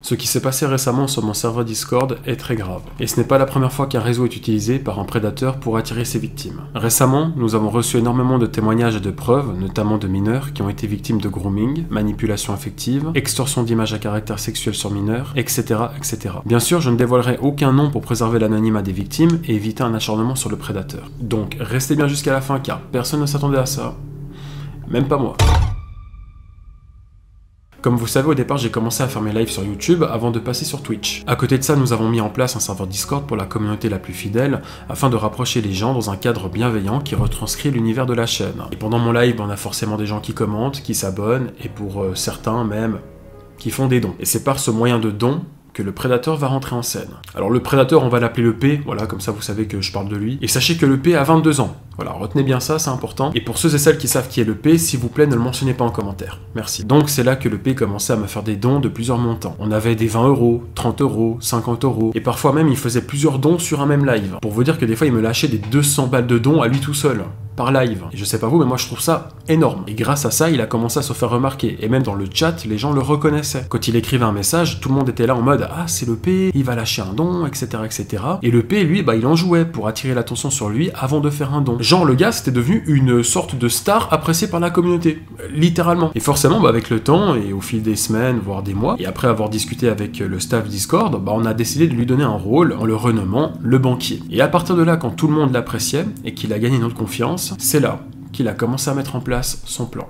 Ce qui s'est passé récemment sur mon serveur Discord est très grave, et ce n'est pas la première fois qu'un réseau est utilisé par un prédateur pour attirer ses victimes. Récemment, nous avons reçu énormément de témoignages et de preuves, notamment de mineurs qui ont été victimes de grooming, manipulation affective, extorsion d'images à caractère sexuel sur mineurs, etc., etc. Bien sûr, je ne dévoilerai aucun nom pour préserver l'anonymat des victimes et éviter un acharnement sur le prédateur. Donc, restez bien jusqu'à la fin car personne ne s'attendait à ça. Même pas moi. Comme vous savez, au départ, j'ai commencé à faire mes lives sur YouTube avant de passer sur Twitch. À côté de ça, nous avons mis en place un serveur Discord pour la communauté la plus fidèle, afin de rapprocher les gens dans un cadre bienveillant qui retranscrit l'univers de la chaîne. Et pendant mon live, on a forcément des gens qui commentent, qui s'abonnent, et pour certains même, qui font des dons. Et c'est par ce moyen de don que le prédateur va rentrer en scène. Alors le prédateur, on va l'appeler le P, voilà, comme ça vous savez que je parle de lui. Et sachez que le P a 22 ans. Voilà, retenez bien ça, c'est important. Et pour ceux et celles qui savent qui est le P, s'il vous plaît, ne le mentionnez pas en commentaire. Merci. Donc c'est là que le P commençait à me faire des dons de plusieurs montants. On avait des 20 €, 30 €, 50 €, et parfois même il faisait plusieurs dons sur un même live. Pour vous dire que des fois il me lâchait des 200 balles de dons à lui tout seul. Par live. Et je sais pas vous, mais moi je trouve ça énorme. Et grâce à ça, il a commencé à se faire remarquer. Et même dans le chat, les gens le reconnaissaient. Quand il écrivait un message, tout le monde était là en mode « Ah, c'est le P, il va lâcher un don, etc. etc. » Et le P, lui, bah il en jouait pour attirer l'attention sur lui avant de faire un don. Genre, le gars, c'était devenu une sorte de star appréciée par la communauté. Littéralement. Et forcément, bah, avec le temps, et au fil des semaines, voire des mois, et après avoir discuté avec le staff Discord, bah, on a décidé de lui donner un rôle en le renommant le banquier. Et à partir de là, quand tout le monde l'appréciait, et qu'il a gagné notre confiance, c'est là qu'il a commencé à mettre en place son plan.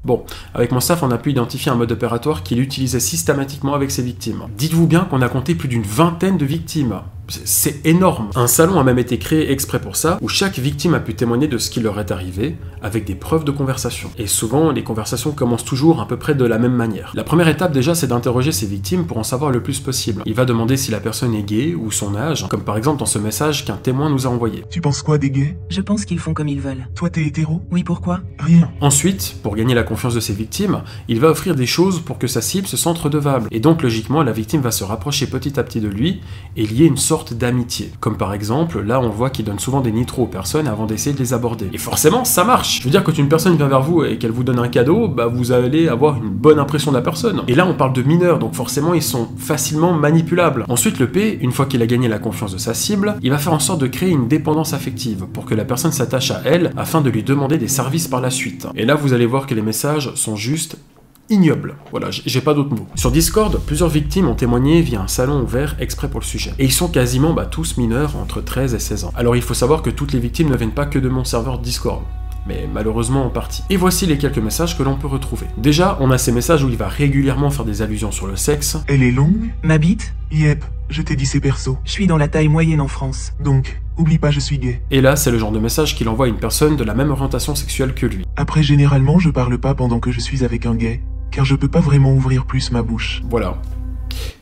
Bon, avec mon staff, on a pu identifier un mode opératoire qu'il utilisait systématiquement avec ses victimes. Dites-vous bien qu'on a compté plus d'une vingtaine de victimes. C'est énorme. Un salon a même été créé exprès pour ça, où chaque victime a pu témoigner de ce qui leur est arrivé, avec des preuves de conversation. Et souvent, les conversations commencent toujours à peu près de la même manière. La première étape déjà, c'est d'interroger ses victimes pour en savoir le plus possible. Il va demander si la personne est gay ou son âge, comme par exemple dans ce message qu'un témoin nous a envoyé. Tu penses quoi des gays? Je pense qu'ils font comme ils veulent. Toi t'es hétéro? Oui, pourquoi? Rien. Ensuite, pour gagner la confiance de ses victimes, il va offrir des choses pour que sa cible se sente redevable. Et donc logiquement, la victime va se rapprocher petit à petit de lui et lier une sorte d'amitié. Comme par exemple, là on voit qu'il donne souvent des nitros aux personnes avant d'essayer de les aborder. Et forcément, ça marche. Je veux dire, quand une personne vient vers vous et qu'elle vous donne un cadeau, bah vous allez avoir une bonne impression de la personne. Et là on parle de mineurs, donc forcément ils sont facilement manipulables. Ensuite le P, une fois qu'il a gagné la confiance de sa cible, il va faire en sorte de créer une dépendance affective pour que la personne s'attache à elle afin de lui demander des services par la suite. Et là vous allez voir que les messages sont juste ignoble. Voilà, j'ai pas d'autres mots. Sur Discord, plusieurs victimes ont témoigné via un salon ouvert exprès pour le sujet. Et ils sont quasiment tous mineurs entre 13 et 16 ans. Alors il faut savoir que toutes les victimes ne viennent pas que de mon serveur Discord, mais malheureusement en partie. Et voici les quelques messages que l'on peut retrouver. Déjà, on a ces messages où il va régulièrement faire des allusions sur le sexe. Elle est longue? Ma bite? Yep, je t'ai dit c'est perso. Je suis dans la taille moyenne en France. Donc, oublie pas je suis gay. Et là, c'est le genre de message qu'il envoie à une personne de la même orientation sexuelle que lui. Après généralement je parle pas pendant que je suis avec un gay, car je peux pas vraiment ouvrir plus ma bouche. Voilà.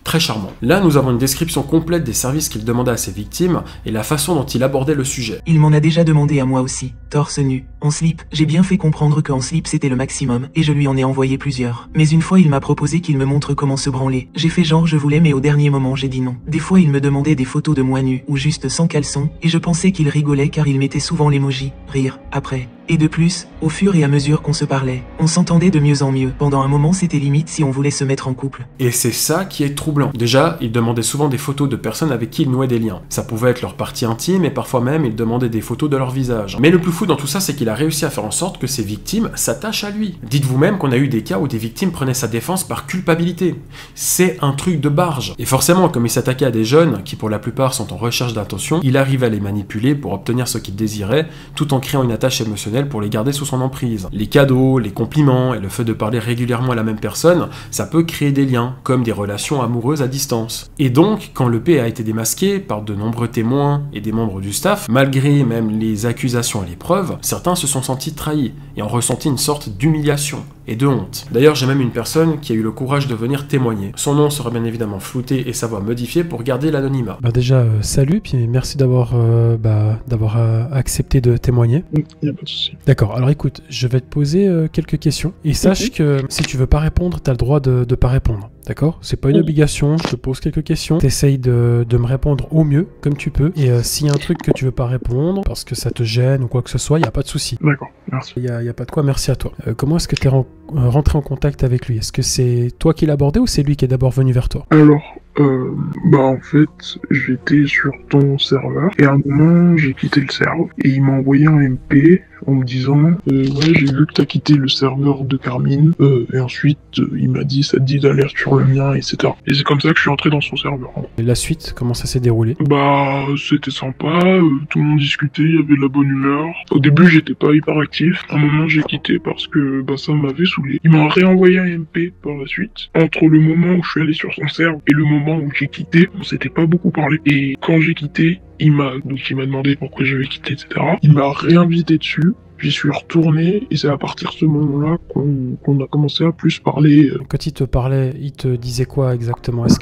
Très charmant. Là, nous avons une description complète des services qu'il demandait à ses victimes et la façon dont il abordait le sujet. Il m'en a déjà demandé à moi aussi. Torse nu, en slip. J'ai bien fait comprendre qu'en slip c'était le maximum, et je lui en ai envoyé plusieurs. Mais une fois il m'a proposé qu'il me montre comment se branler. J'ai fait genre je voulais, mais au dernier moment j'ai dit non. Des fois il me demandait des photos de moi nu, ou juste sans caleçon, et je pensais qu'il rigolait car il mettait souvent l'emoji, rire, après. Et de plus, au fur et à mesure qu'on se parlait, on s'entendait de mieux en mieux. Pendant un moment c'était limite si on voulait se mettre en couple. Et c'est ça qui est troublant. Déjà, il demandait souvent des photos de personnes avec qui il nouait des liens. Ça pouvait être leur partie intime, et parfois même il demandait des photos de leur visage. Mais le plus fou dans tout ça, c'est qu'il a réussi à faire en sorte que ses victimes s'attachent à lui. Dites-vous même qu'on a eu des cas où des victimes prenaient sa défense par culpabilité. C'est un truc de barge. Et forcément, comme il s'attaquait à des jeunes, qui pour la plupart sont en recherche d'attention, il arrivait à les manipuler pour obtenir ce qu'il désirait, tout en créant une attache émotionnelle pour les garder sous son emprise. Les cadeaux, les compliments et le fait de parler régulièrement à la même personne, ça peut créer des liens, comme des relations amoureuses à distance. Et donc, quand le P a été démasqué par de nombreux témoins et des membres du staff, malgré même les accusations et les preuves, certains se sont sentis trahis et ont ressenti une sorte d'humiliation et de honte. D'ailleurs, j'ai même une personne qui a eu le courage de venir témoigner. Son nom sera bien évidemment flouté et sa voix modifiée pour garder l'anonymat. Déjà, salut, puis merci d'avoir accepté de témoigner. Y a pas de souci. D'accord, alors écoute, je vais te poser quelques questions, et sache que si tu veux pas répondre, t'as le droit de pas répondre. D'accord? C'est pas une obligation, je te pose quelques questions, t'essayes de me répondre au mieux, comme tu peux, et s'il y a un truc que tu veux pas répondre, parce que ça te gêne ou quoi que ce soit, y a pas de souci. D'accord, merci. Y a pas de quoi, merci à toi. Comment est-ce que t'es rentré en contact avec lui? Est-ce que c'est toi qui l'as abordé ou c'est lui qui est d'abord venu vers toi? Alors, en fait, j'étais sur ton serveur et à un moment, j'ai quitté le serveur et il m'a envoyé un MP en me disant ouais, j'ai vu que t'as quitté le serveur de Carmine et ensuite il m'a dit ça te dit d'aller sur le mien, etc. Et c'est comme ça que je suis entré dans son serveur. Et la suite, comment ça s'est déroulé? Bah, c'était sympa, tout le monde discutait, il y avait de la bonne humeur. Au début, j'étais pas hyper actif. À un moment, j'ai quitté parce que ça m'avait saoulé. Il m'a réenvoyé un MP par la suite. Entre le moment où je suis allé sur son serveur et le moment où j'ai quitté, on s'était pas beaucoup parlé. Et quand j'ai quitté, il m'a demandé pourquoi j'avais quitté, etc. Il m'a réinvité dessus. J'y suis retourné et c'est à partir de ce moment-là qu'on a commencé à plus parler. Quand il te parlait, il te disait quoi exactement? Est-ce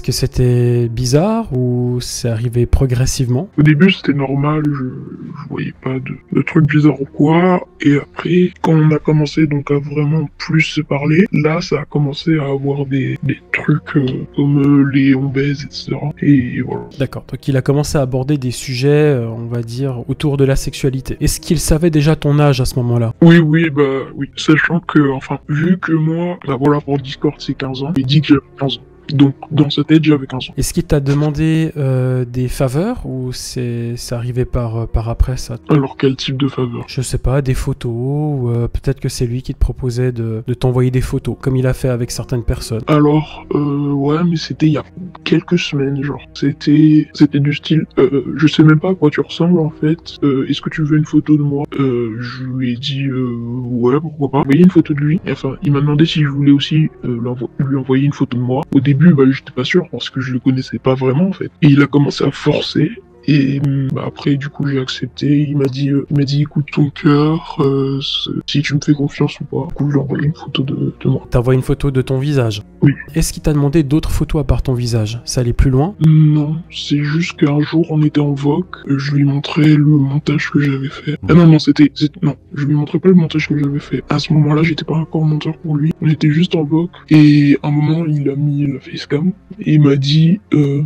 que c'était bizarre ou c'est arrivé progressivement? Au début, c'était normal, je voyais pas de trucs bizarres ou quoi. Et après, quand on a commencé donc à vraiment plus se parler, là, ça a commencé à avoir des trucs comme les on baise, etc. Et voilà. D'accord. Donc il a commencé à aborder des sujets, on va dire, autour de la sexualité. Est-ce qu'il savait déjà ton âge à ce moment-là? Oui. Sachant que, vu que moi, pour Discord, c'est 15 ans, il dit que j'avais 15 ans. Donc, dans sa tête, j'avais 15 ans. Est-ce qu'il t'a demandé des faveurs ou c'est arrivé par après ça? Alors, quel type de faveur? Je sais pas, des photos ou peut-être que c'est lui qui te proposait de t'envoyer des photos, comme il a fait avec certaines personnes. Alors, ouais, mais c'était il y a quelques semaines, genre. C'était du style, je sais même pas à quoi tu ressembles, en fait. Est-ce que tu veux une photo de moi? Je lui ai dit, ouais, pourquoi pas. Envoyer une photo de lui. Enfin, il m'a demandé si je voulais aussi lui envoyer une photo de moi. Au début, j'étais pas sûr parce que je le connaissais pas vraiment en fait. Et il a commencé à forcer. Et après, du coup, j'ai accepté. Il m'a dit, écoute ton cœur, si tu me fais confiance ou pas. Du coup, je lui ai envoyé une photo de moi. T'as envoyé une photo de ton visage? Oui. Est-ce qu'il t'a demandé d'autres photos à part ton visage? Ça allait plus loin? Non, c'est juste qu'un jour, on était en Vogue. Je lui montrais le montage que j'avais fait. Ah non, non, je lui montrais pas le montage que j'avais fait. À ce moment-là, j'étais pas encore monteur pour lui. On était juste en Vogue. Et à un moment, il a mis la facecam. Et il m'a dit,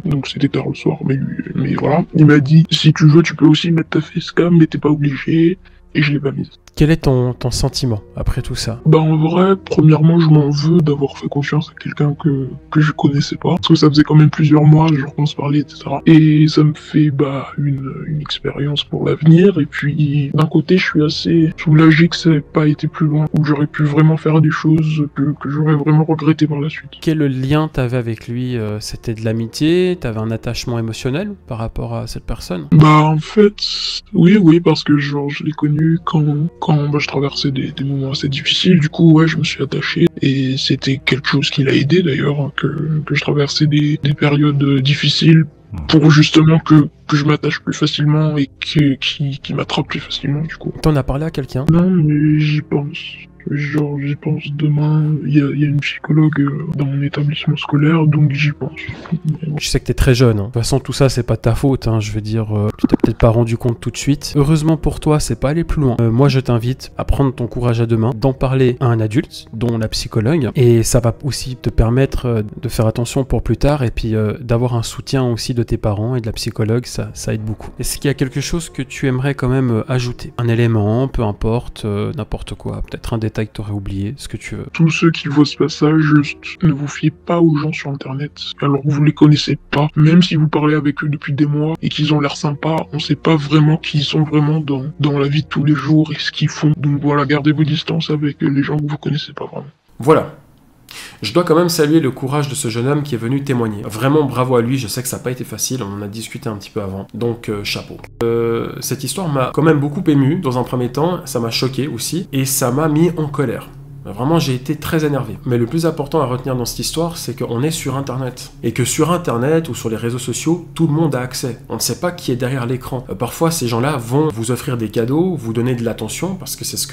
donc c'était tard le soir, mais voilà. Il m'a dit, si tu veux, tu peux aussi mettre ta facecam, mais t'es pas obligé. Et je l'ai pas mise. Quel est ton sentiment après tout ça? En vrai, premièrement, je m'en veux d'avoir fait confiance à quelqu'un que je connaissais pas. Parce que ça faisait quand même plusieurs mois, genre qu'on se parlait, etc. Et ça me fait une expérience pour l'avenir. Et puis, d'un côté, je suis assez soulagé que ça n'ait pas été plus loin. Où j'aurais pu vraiment faire des choses que j'aurais vraiment regretté par la suite. Quel lien t'avais avec lui? C'était de l'amitié? T'avais un attachement émotionnel par rapport à cette personne? En fait, oui, parce que genre, je l'ai connu quand je traversais des moments assez difficiles, du coup, ouais, je me suis attaché. Et c'était quelque chose qui l'a aidé, d'ailleurs, que je traversais des périodes difficiles pour justement que je m'attache plus facilement et qui m'attrape plus facilement, du coup. T'en as parlé à quelqu'un? Non, mais j'y pense. Genre, j'y pense demain. Il y a une psychologue dans mon établissement scolaire, donc j'y pense. Je sais que t'es très jeune. De toute façon, tout ça, c'est pas de ta faute. Je veux dire, tu t'es peut-être pas rendu compte tout de suite. Heureusement pour toi, c'est pas aller plus loin. Moi, je t'invite à prendre ton courage à deux mains, d'en parler à un adulte, dont la psychologue, et ça va aussi te permettre de faire attention pour plus tard, et puis d'avoir un soutien aussi de tes parents et de la psychologue, ça aide beaucoup. Est-ce qu'il y a quelque chose que tu aimerais quand même ajouter? Un élément, peu importe, n'importe quoi, peut-être un détail que t'aurais oublié, ce que tu veux. Tous ceux qui voient ce passage, juste ne vous fiez pas aux gens sur internet. Alors vous les connaissez pas, même si vous parlez avec eux depuis des mois et qu'ils ont l'air sympas, on sait pas vraiment qui ils sont vraiment dans la vie de tous les jours et ce qu'ils font. Donc voilà, gardez vos distances avec les gens que vous connaissez pas vraiment. Voilà. Je dois quand même saluer le courage de ce jeune homme qui est venu témoigner. Vraiment bravo à lui, je sais que ça n'a pas été facile, on en a discuté un petit peu avant, donc chapeau. Cette histoire m'a quand même beaucoup ému dans un premier temps, ça m'a choqué aussi, et ça m'a mis en colère. Vraiment, j'ai été très énervé. Mais le plus important à retenir dans cette histoire, c'est qu'on est sur Internet. Et que sur Internet ou sur les réseaux sociaux, tout le monde a accès. On ne sait pas qui est derrière l'écran. Parfois, ces gens-là vont vous offrir des cadeaux, vous donner de l'attention, parce que c'est ce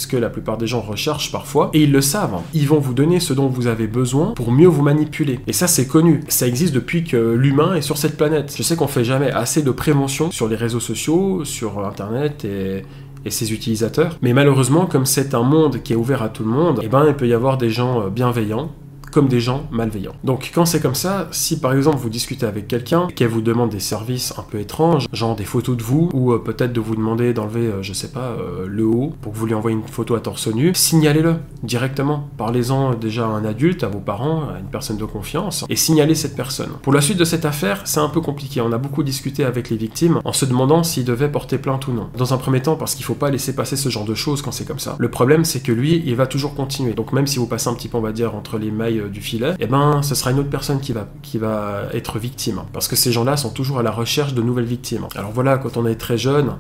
que la plupart des gens recherchent parfois. Et ils le savent. Ils vont vous donner ce dont vous avez besoin pour mieux vous manipuler. Et ça, c'est connu. Ça existe depuis que l'humain est sur cette planète. Je sais qu'on fait jamais assez de prévention sur les réseaux sociaux, sur Internet et ses utilisateurs. Mais malheureusement, comme c'est un monde qui est ouvert à tout le monde, il peut y avoir des gens bienveillants, comme des gens malveillants. Donc quand c'est comme ça, si par exemple vous discutez avec quelqu'un, qu'elle vous demande des services un peu étranges, genre des photos de vous, ou peut-être de vous demander d'enlever, je sais pas, le haut, pour que vous lui envoyiez une photo à torse nu, signalez-le directement. Parlez-en déjà à un adulte, à vos parents, à une personne de confiance, et signalez cette personne. Pour la suite de cette affaire, c'est un peu compliqué. On a beaucoup discuté avec les victimes en se demandant s'ils devaient porter plainte ou non. Dans un premier temps, parce qu'il faut pas laisser passer ce genre de choses quand c'est comme ça. Le problème, c'est que lui, il va toujours continuer. Donc même si vous passez un petit peu, on va dire, entre les mailles du filet, eh ben, ce sera une autre personne qui va être victime. Parce que ces gens-là sont toujours à la recherche de nouvelles victimes. Alors voilà, quand on est très jeune,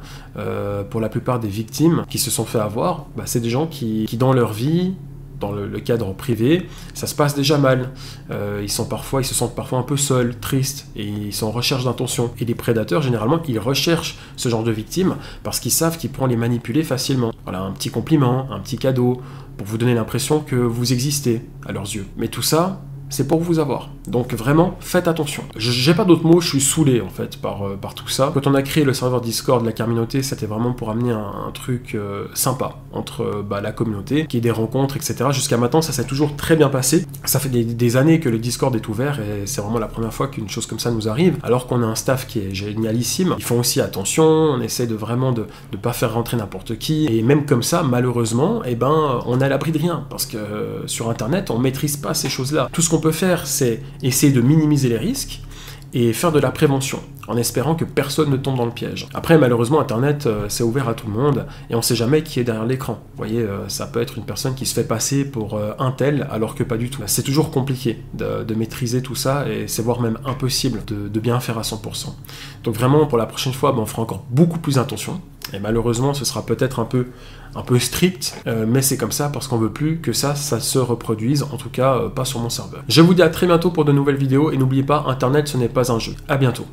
pour la plupart des victimes qui se sont fait avoir, bah, c'est des gens qui dans leur vie, dans le cadre privé, ça se passe déjà mal. Ils se sentent parfois un peu seuls, tristes, et ils sont en recherche d'intention. Et les prédateurs, généralement, ils recherchent ce genre de victimes parce qu'ils savent qu'ils pourront les manipuler facilement. Voilà, un petit compliment, un petit cadeau, pour vous donner l'impression que vous existez à leurs yeux. Mais tout ça, c'est pour vous avoir. Donc vraiment, faites attention. J'ai pas d'autres mots, je suis saoulé en fait par tout ça. Quand on a créé le serveur Discord de la communauté, c'était vraiment pour amener un truc sympa entre la communauté, qu'il y ait des rencontres, etc. Jusqu'à maintenant, ça s'est toujours très bien passé. Ça fait des années que le Discord est ouvert et c'est vraiment la première fois qu'une chose comme ça nous arrive, alors qu'on a un staff qui est génialissime. Ils font aussi attention, on essaie de vraiment de pas faire rentrer n'importe qui. Et même comme ça, malheureusement, eh ben, on est à l'abri de rien. Parce que sur Internet, on maîtrise pas ces choses-là. Tout ce qu'on peut faire, c'est essayer de minimiser les risques et faire de la prévention, en espérant que personne ne tombe dans le piège. Après, malheureusement, Internet, c'est ouvert à tout le monde, et on sait jamais qui est derrière l'écran. Vous voyez, ça peut être une personne qui se fait passer pour un tel, alors que pas du tout. C'est toujours compliqué de maîtriser tout ça, et c'est voire même impossible de bien faire à 100%. Donc vraiment, pour la prochaine fois, on fera encore beaucoup plus attention, et malheureusement, ce sera peut-être un peu strict, mais c'est comme ça parce qu'on veut plus que ça se reproduise, en tout cas pas sur mon serveur. Je vous dis à très bientôt pour de nouvelles vidéos, et n'oubliez pas, Internet ce n'est pas un jeu. À bientôt.